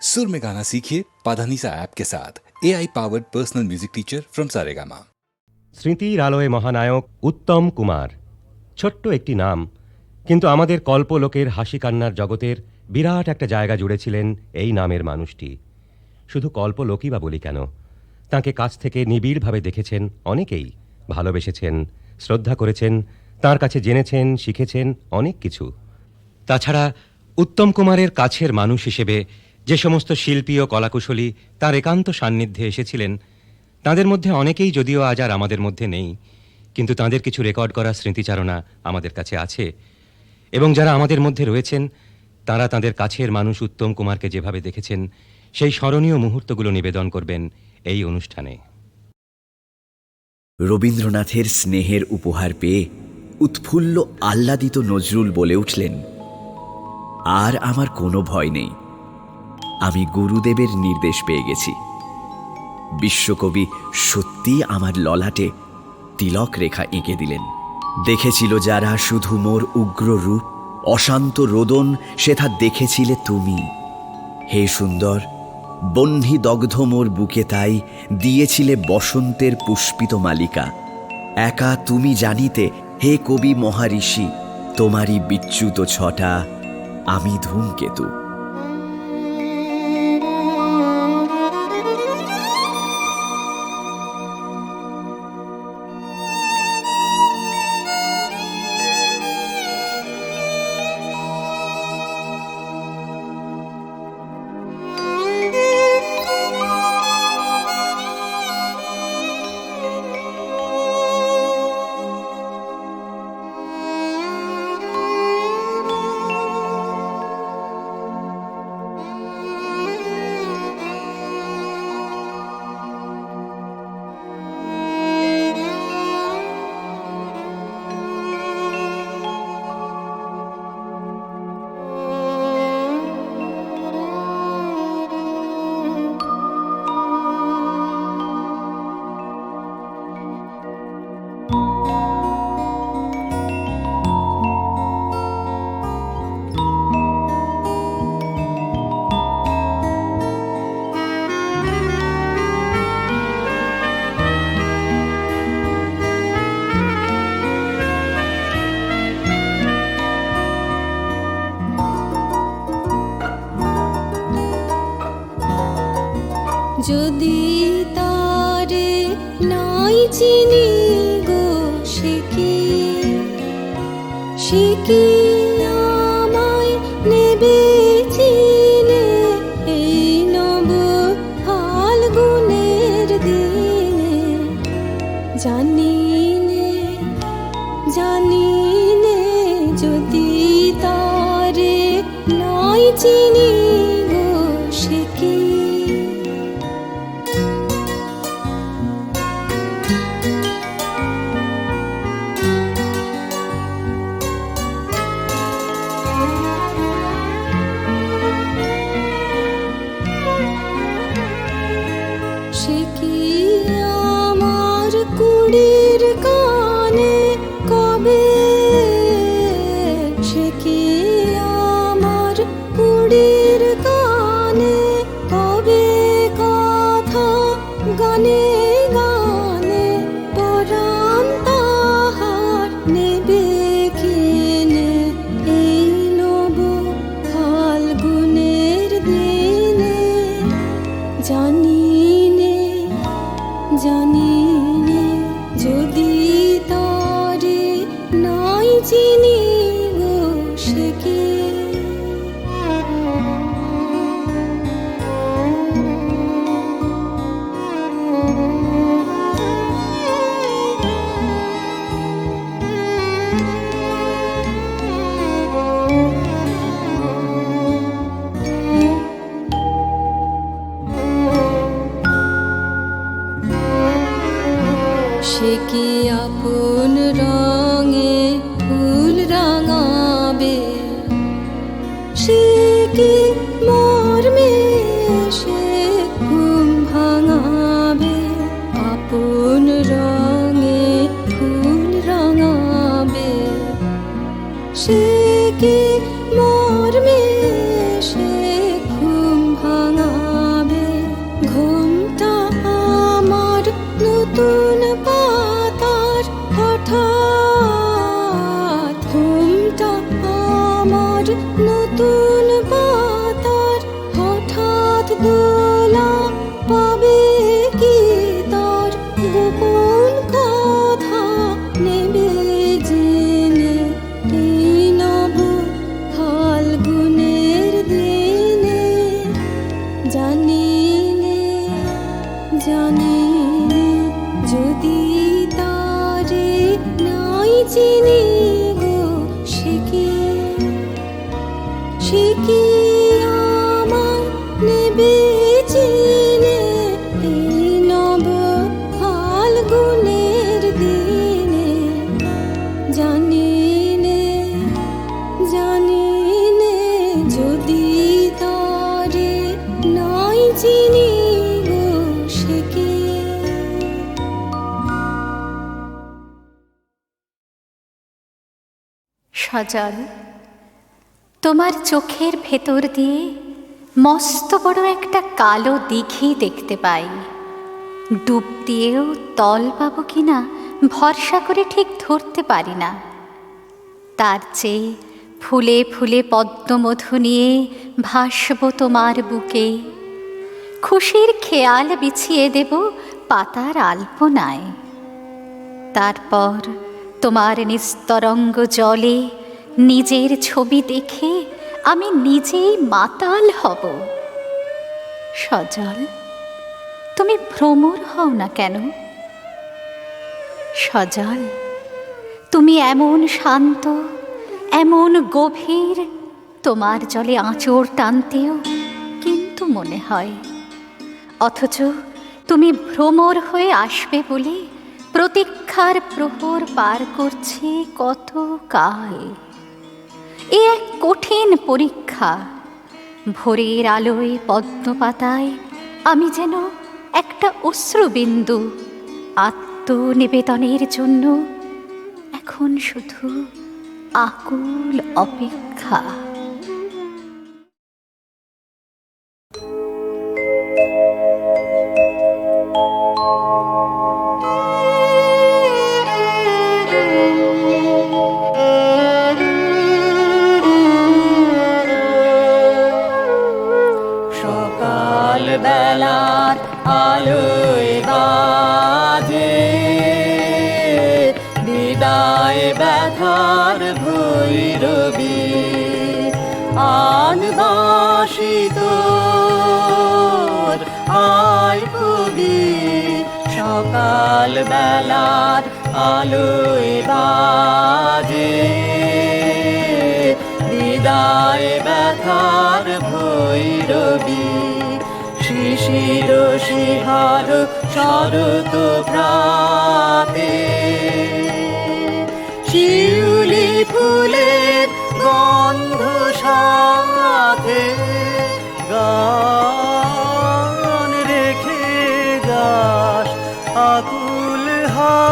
सुर में गाना सीखिए पाधानीसा ऐप के साथ AI powered personal music teacher from Saregama. স্মৃতির আলোয় মহানায়ক উত্তম কুমার। ছোট্ট একটি নাম, কিন্তু আমাদের কল্পলোকের হাসি কান্নার জগতের বিরাট একটা জায়গা জুড়েছিলেন এই নামের মানুষটি। শুধু কল্পলোকই বা বলি কেন, তাঁকে কাছ থেকে নিবিড়ভাবে দেখেছেন অনেকেই, ভালোবেসেছেন, শ্রদ্ধা করেছেন, তাঁর কাছে জেনেছেন, শিখেছেন অনেক কিছু। তাছাড়া উত্তম কুমারের কাছের মানুষ হিসেবে যে সমস্ত শিল্পী ও কলাকুশলী তার একান্ত সান্নিধ্যে এসেছিলেন, তাঁদের মধ্যে অনেকেই যদিও আজ আর আমাদের মধ্যে নেই, কিন্তু তাঁদের কিছু রেকর্ড করা স্মৃতিচারণা আমাদের কাছে আছে। এবং যারা আমাদের মধ্যে রয়েছেন, তারা তাঁদের কাছের মানুষ উত্তম কুমারকে যেভাবে দেখেছেন, সেই স্মরণীয় মুহূর্তগুলো নিবেদন করবেন এই অনুষ্ঠানে। রবীন্দ্রনাথের স্নেহের উপহার পেয়ে উৎফুল্ল আহ্লাদিত নজরুল বলে উঠলেন, আর আমার কোনো ভয় নেই, আমি গুরুদেবের নির্দেশ পেয়ে গেছি। বিশ্বকবি সত্যি আমার ললাটে তিলক রেখা এঁকে দিলেন। দেখেছিল যারা শুধু মোর উগ্র রূপ, অশান্ত রোদন সেথা দেখেছিলে তুমি। হে সুন্দর, বহ্নি দগ্ধ মোর বুকে তাই দিয়েছিলে বসন্তের পুষ্পিত মালিকা। একা তুমি জানিতে হে কবি মহারিষি, তোমারই বিচ্যুত ছটা আমি ধূমকেতু। যদি তারে নাই চিনি গো, সে কি আমায় নেবে চিনে এই নব ফাল্গুনের দিনে। জানি নে যদি তারে নাই চিনি গো, সে কি আমার কুড়ির কানে কবে, সে কি আমার কুড়ির কানে কবে কথা গানে গানে পরাণ তাহার নেবে কিনে এই নব ফাল্গুনের দিনে। জানি নে যদি তারে নাই চিনি গো, সে কি সে কি আপন রঙে ফুল রাঙাবে, সে কি মর্মে সে ঘুম ভাঙাবে। আপন রঙে ফুল রাঙাবে, সে কি মর্মে সে ঘুম ভাঙাবে। দোলা পাবে কি তার গোপন কথা নেবে জেনে এই নব ফাল্গুনের দিনে। জানি নে জানি নে যদি তারে নাই চিনি গো সে কি আমায় নেবে চিনে এই নব ফাল্গুনের দিনে। জানি নে যদি তারে নাই চিনি গো সে কি। সজল, তোমার চোখের ভেতর দিয়ে মস্ত বড় একটা কালো দিঘি দেখতে পাই। ডুব দিয়েও তল পাবো কিনা ভরসা করে ঠিক ধরতে পারি না। তার চেয়ে ফুলে ফুলে পদ্মমধু নিয়ে ভাসবো তোমার বুকে, খুশির খেয়াল বিছিয়ে দেব পাতার আলপনায়। তারপর তোমার নিস্তরঙ্গ জলে নিজের ছবি দেখে আমি নিজেই মাতাল হব। সজল, তুমি ভ্রমর হও না কেন? সজল, তুমি এমন শান্ত, এমন গভীর, তোমার জলে আঁচড় টানতেও কিন্তু মনে হয়। অথচ তুমি ভ্রমর হয়ে আসবে বলে প্রতীক্ষার প্রহর পার করছে কত কাল। এ এক কঠিন পরীক্ষা। ভোরের আলোয় পদ্মপাতায় আমি যেন একটা অশ্রুবিন্দু, আত্মনিবেদনের জন্য এখন শুধু আকুল অপেক্ষা। সকাল বেলার আলোয় বাজে বিদায় ব্যথার ভৈরবী, আনবাসিত আয় কবি। সকাল বেলার আলোয় বাজে বিদায় ব্যথার ভৈরবী, শিশির শিহার শরৎ প্রাতে শিউলি ফুলের গন্ধ সাথে গান রেখে যাস আকুল হায়।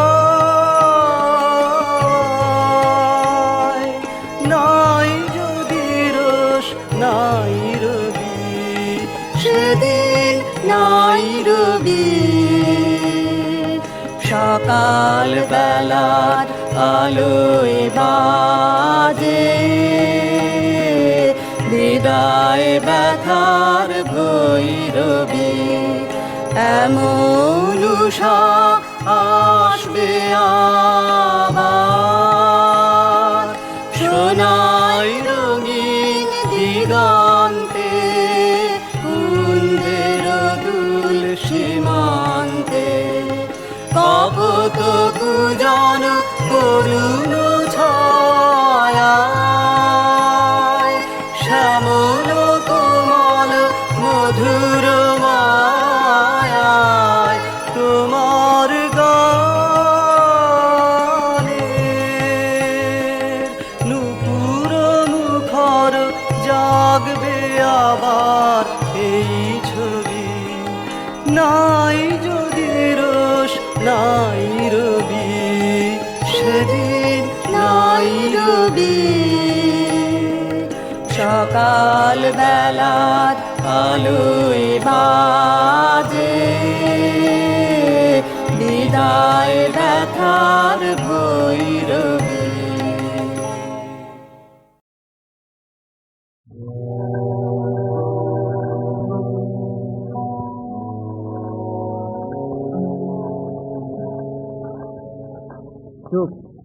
নাই যদি রোষ নাই রবি সেদিন নাই রবি। সকাল বেলার আলোয় বাজে বিদায় ব্যথার ভৈরবী, এমন উষা আসবে আবার সোনায় রঙিন দিগন্তে, কুন্দের দুল সীমান্তে কপত কুজন করুণ ছায়া, শ্যামল কোমল মধুর মায়ায় তোমার গানে নূপুর মুখর জাগবে আবার এই ছবি। নাই যদি রোষ নাই রবি সেদিন নাই রবি। সকাল বেলার আলোয় বাজে বিদায় ব্যথার ভৈরবী।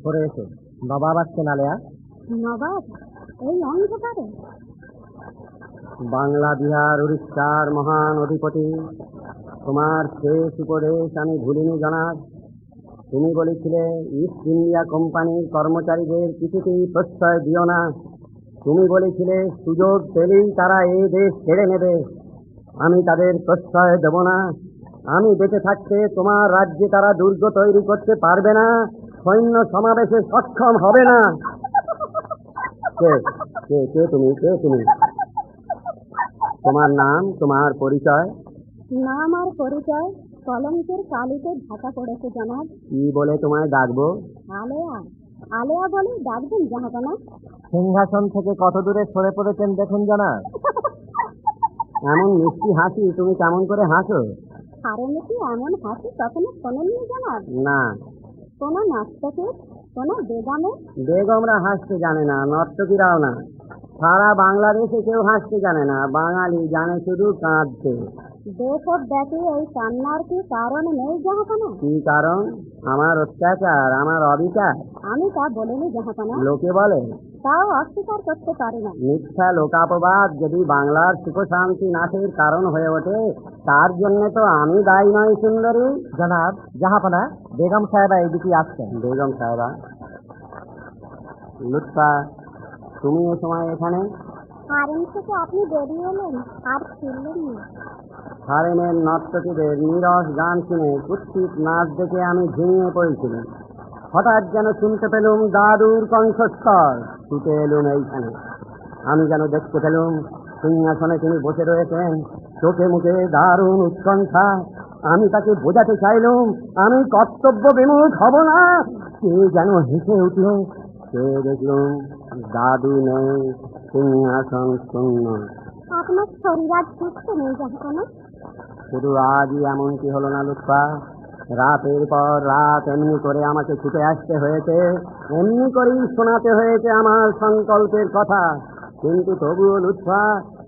করে এসো, নবাব আসছেন আলেয়া। নবাব এই অন্ধকারে? বাংলা বিহার উড়িষ্যার মহান অধিপতি, তোমার শেষ উপদেশ আমি ভুলিনি জনাব। তুমি বলেছিলে ইস্ট ইন্ডিয়া কোম্পানির কর্মচারীদের কিছুতেই প্রশ্রয় দিও না। তুমি বলেছিলে সুযোগ পেলেই তারা এই দেশ ছেড়ে নেবে। আমি তাদের প্রশ্রয় দেব না। আমি বেঁচে থাকতে তোমার রাজ্যে তারা দুর্গ তৈরি করতে পারবে না, সৈন্য সমাবেশে সক্ষম হবে না। কে কে কে তুমি? কে তুমি? তোমার নাম, তোমার পরিচয়? নাম আর পরিচয় কলঙ্কের কালিতে ঢাকা পড়েছে জনাব। কি বলে তোমায় ডাকবো? আলেয়া, আলেয়া বলে ডাকবেন জাহাপনা। সিংহাসন থেকে কত দূরে সরে পড়েছেন দেখুন জনাব। এমন মিষ্টি হাসি তুমি কেমন করে হাসো? আরে নাকি এমন হাসি কখনো শোনেননি জনাব? না, কোনো নর্তকে, কোনো বেগমে? বেগমরা হাসতে জানে না, নর্তকীরাও না। সারা বাংলাদেশে কেউ হাসতে জানে না, বাঙালি জানে শুধু কাঁদতে। দেশব্যাপী এই কান্নার কি কারণ নেই জাহাপনা? কি কারণ? আমার অত্যাচার, আমার অবিচার? আমি তা বলিনি জাহাপনা, লোকে বলে। তাও অস্বীকার করতে পারি না। মিথ্যা লোকাপবাদ যদি বাংলার সুখ শান্তি নাশের কারণ হয়ে ওঠে, তার জন্য তো আমি দায়ী নই সুন্দরী। জনাব, জাহাপনা, বেগম সাহেবা এদিকে আসছেন। বেগম সাহেবা? লুৎফা, তুমি এ সময় এখানে? হারেম থেকে আপনি বেরিয়ে এলেন আর ফিরলেন না। হারেমের নর্তকীদের নীরস গান শুনে, কুৎসিত নাচ দেখে আমি ঝিমিয়ে পড়েছিলাম। হঠাৎ যেন শুনতে পেলুম দাদুর কণ্ঠস্বর। ছুটে এলুম এইখানে। আমি যেন দেখতে পেলুম সিংহাসনে তিনি বসে রয়েছেন, চোখে মুখে দারুণ উৎকণ্ঠা। আমি তাকে বোঝাতে চাইলুম আমি কর্তব্য বিমুখ হব না। সে যেন হেসে উঠল। সে দেখলুম দাদু নেই, সিংহাসন শূন্য। আপনার শরীর আজ সুস্থ নেই জাহাপনা? শুধু আজই এমনটি হলো না লুৎফা, রাতের পর রাত এমনি করে আমাকে ছুটে আসতে হয়েছে, এমনি করেই শোনাতে হয়েছে আমার সংকল্পের কথা। কিন্তু তবুও লুৎফা,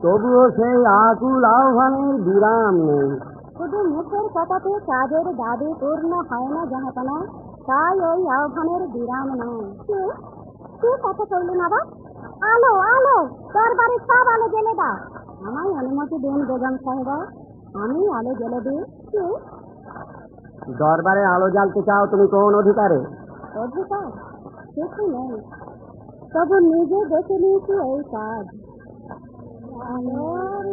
তবুও সেই আকুল আহ্বানের বিরাম নেই। শুধু মুখের কথাতে কাজের দাবি পূর্ণ হয় না জাহাপনা, তাই ওই আহ্বানের বিরাম নয়। কি কথা কইলেন আবার? আলো আলো, দরবারে সব আলো জ্বেলে দাও। আমায় অনুমতি দিন বেগম সাহেবা, আমি আলো জ্বেলে দিই। কি দরবারে আলো জ্বালতে চাও তুমি কোন অধিকারে? অধিকার? কিছু নেই, তবু নিজে দেখে নিয়েছি এই কাজ। আলোর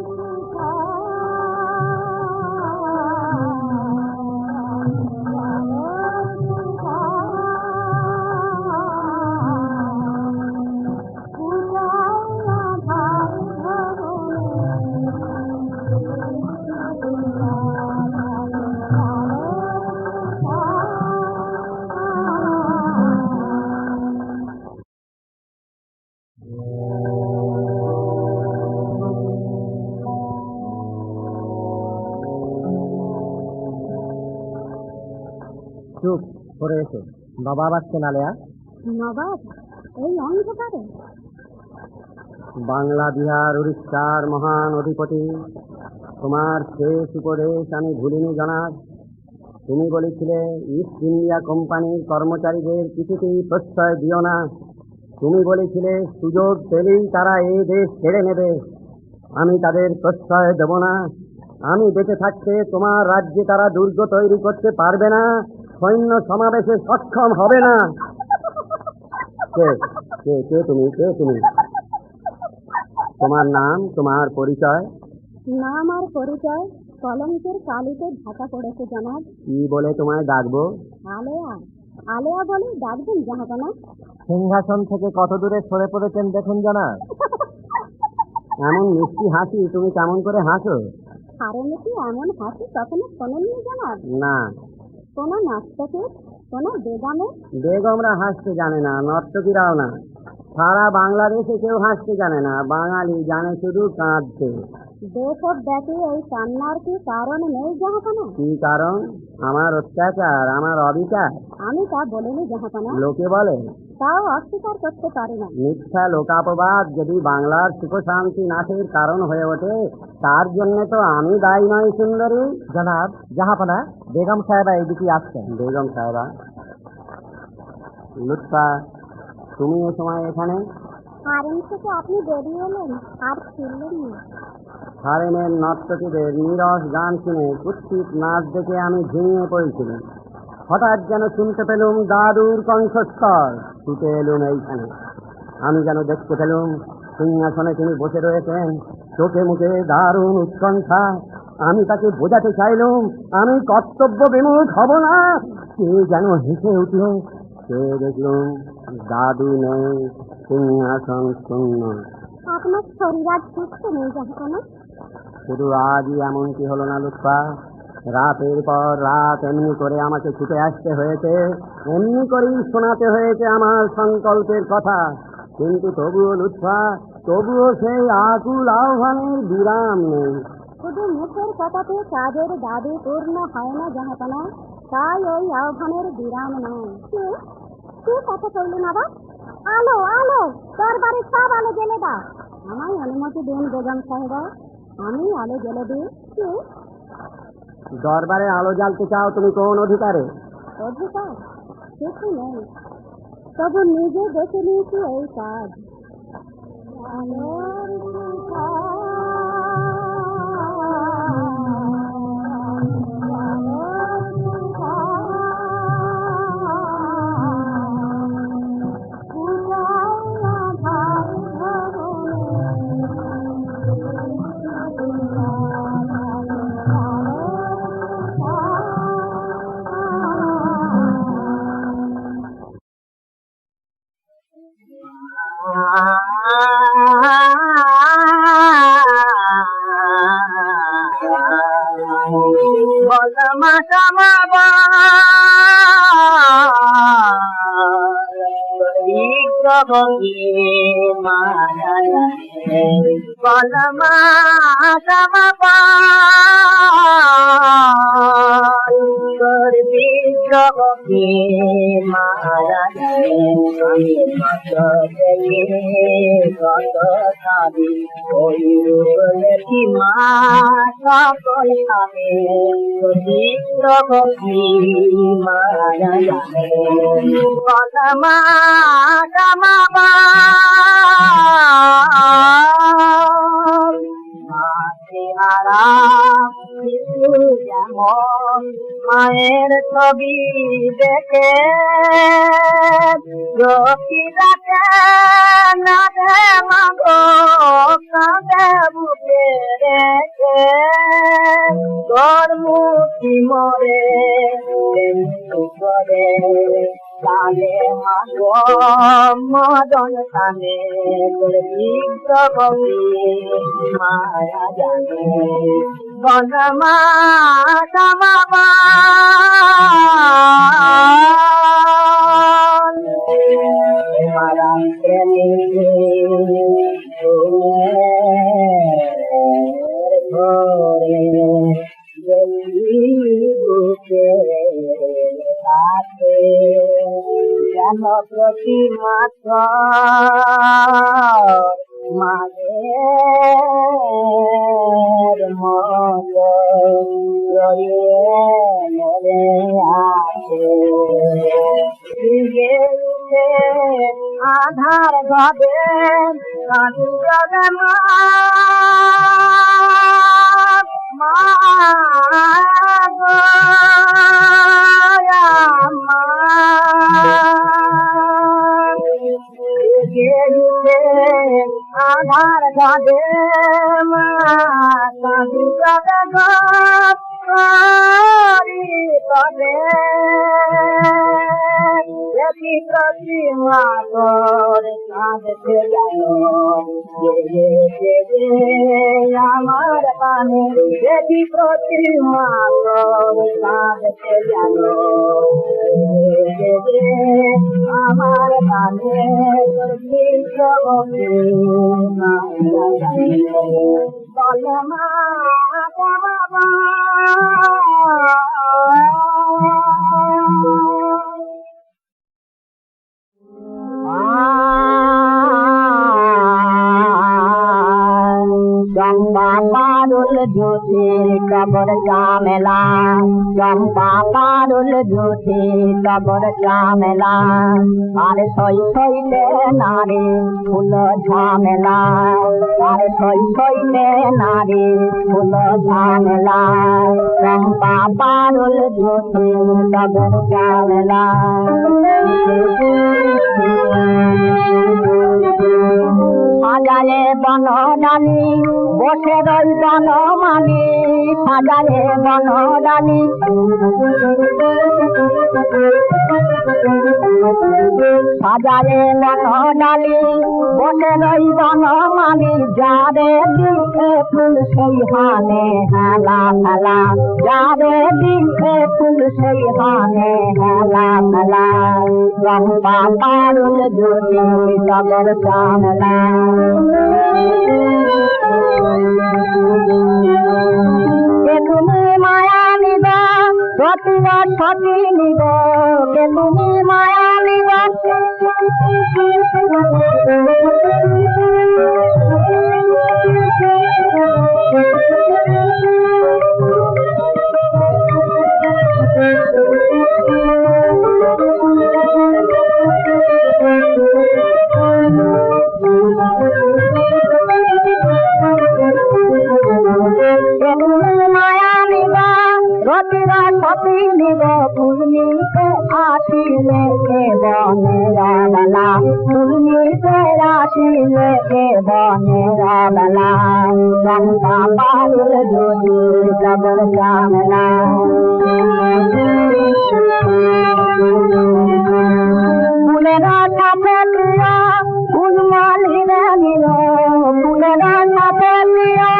চুপ করে এসো, নবাব আসছেন আলেয়া। নবাব এই অন্ধকারে? বাংলা বিহার উড়িষ্যার মহান অধিপতি, তোমার শেষ উপদেশ আমি ভুলিনি জনাব। তুমি বলেছিলে ইস্ট ইন্ডিয়া কোম্পানির কর্মচারীদের কিছুতেই প্রশ্রয় দিও না। তুমি বলেছিলে সুযোগ পেলেই তারা এই দেশ ছেড়ে নেবে। আমি তাদের প্রশ্রয় দেব না। আমি বেঁচে থাকতে তোমার রাজ্যে তারা দুর্গ তৈরি করতে পারবে না, সৈন্য সমাবেশে সক্ষম হবে না। কে কে কে তুমি? কে তুমি? তোমার নাম, তোমার পরিচয়? নাম আর পরিচয় কলঙ্কের কালিতে ঢাকা পড়েছে জনাব। কি বলে তোমায় ডাকবো? আলেয়া, আলেয়া বলে ডাকবেন জাহাপনা। সিংহাসন থেকে কত দূরে সরে পড়েছেন দেখুন জনাব। এমন মিষ্টি হাসি তুমি কেমন করে হাসো? আরে নাকি এমন হাসি কখনো শোনেননি জনাব? না, কোনো নর্তকে, কোনো বেগমে? বেগমরা হাসতে জানে না, নর্তকীরাও না। সারা বাংলাদেশে কেউ হাসতে জানে না, বাঙালি জানে শুধু কাঁদতে। দেশব্যাপী এই কান্নার কি কারণ নেই জাহাপনা? কি কারণ? আমার অত্যাচার, আমার অবিচার? আমি তা বলিনি জাহাপনা, লোকে বলে। তাও অস্বীকার করতে পারি না। মিথ্যা লোকাপবাদ যদি বাংলার সুখ শান্তি নাশের কারণ হয়ে ওঠে, তার জন্য তো আমি দায়ী নই সুন্দরী। জনাব, জাহাপনা, বেগম সাহেবা এদিকে আসছেন। বেগম সাহেবা? লুৎফা, তুমি এ সময় এখানে? হারেম থেকে আপনি বেরিয়ে এলেন আর ফিরলেন না। হারেমের নর্তকীদের নীরস গান শুনে কুৎসিত নাচ দেখে আমি ঝিমিয়ে পড়েছিলাম। হঠাৎ যেন শুনতে পেলুম দাদুর কণ্ঠস্বর, ছুটে এলুম এইখানে। আমি যেন দেখতে পেলুম সিংহাসনে তিনি বসে রয়েছেন, চোখে মুখে দারুণ উৎকণ্ঠা। আমি তাকে বোঝাতে চাইলুম আমি কর্তব্য বিমুখ হব না। সে যেন হেসে উঠল। সে দেখলুম দাদু নেই, সিংহাসন শূন্য। আপনার শরীর আজ সুস্থ নেই জাহাপনা। শুধু আজই এমনটি হলো না লুৎফা, রাতের পর রাত এমনি করে আমাকে ছুটে আসতে হয়েছে, এমনি করেই শোনাতে হয়েছে আমার সংকল্পের কথা। কিন্তু তবুও লুৎফা, তবুও সেই আকুল আহ্বানের বিরাম নেই। শুধু মুখের কথাতে কাজের দাবি পূর্ণ হয় না জাহাপনা, তাই ওই আহ্বানের বিরাম নয়। কে কথা কইলেন আবার? আলো আলো, দরবারে সব আলো জ্বেলে দাও। আমায় অনুমতি দিন বেগম সাহেবা, আমি আলো জ্বেলে দিই। কে? দরবারে আলো জ্বালতে চাও তুমি কোন অধিকারে? অধিকার কিছু নেই, তবু নিজে দেখে নিয়েছি এই কাজ। আলোর মায়ের ছবি দেখে রকিরাতে না দে মাগো কাঁদে বুকে রেখে তোর মুক্তি মরে করে কালে মাগো মদন কানে তোর বিশ্বকবি মায়া জানে বনমা কামাবা মারা প্রেমী ঘরে বুকে সাথে যেন প্রতি মাত্র মায়ের মতো জড়িয়ে মরে আছে উঠে আধার ঘরে কাঁদু যাবে মা গো আধার ঘরে মা কাঁদু যাবে গরে দেখি প্রতিমা তোর কাঁদতে গেল আমার পানে দেখি প্রতিমা তোর কাঁদতে গেল আমার পানে তোর বিশ্বকে বলে মা বাবা চম্পা পারুল জ্যোতি কবর ঝামেলা চম্পা পারুল জ্যোতি কবর ঝামেলা আর সই সইলে নারী ফুল ঝামেলা আর সই সইলে নারী ফুল ঝামেলা চম্পা পারুল জ্যোতি কবর ঝামেলা সাজায়ে বনডালি বসে রই বনমালি সাজায়ে বনডালি সাজায়ে বনডালি বসে রই বনমালি যারে দিকে ফুল সেই হানে হেলা ফেলা যারে দিকে ফুল সেই হানে হেলা ফেলা চম্পা পারুল জ্যোতি কবর ঝামেলা তুমি মায়া নিব সতীরা সতী নিব তুমি মায়া নিব রতিরা সতী নিব পূর্ণিতে আসিলে কে বনেরা বেলা পূর্ণিতে আসিলে কে বনেরা বেলা চম্পা পারুল জ্যোতি কবর ঝামেলা ফুলেরা সাথে প্রিয়া ফুলমালিরে নিল ফুলেরা সাথে প্রিয়া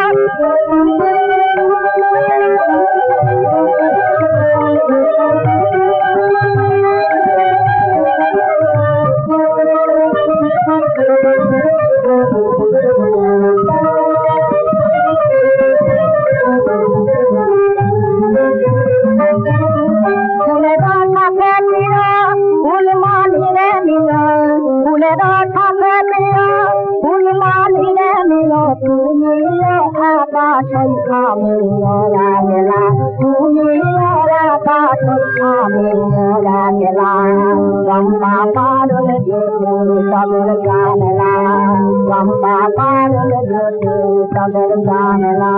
চম্পা পারুল জ্যোতি কবর ঝামেলা চম্পা পারুল জ্যোতি কবর ঝামেলা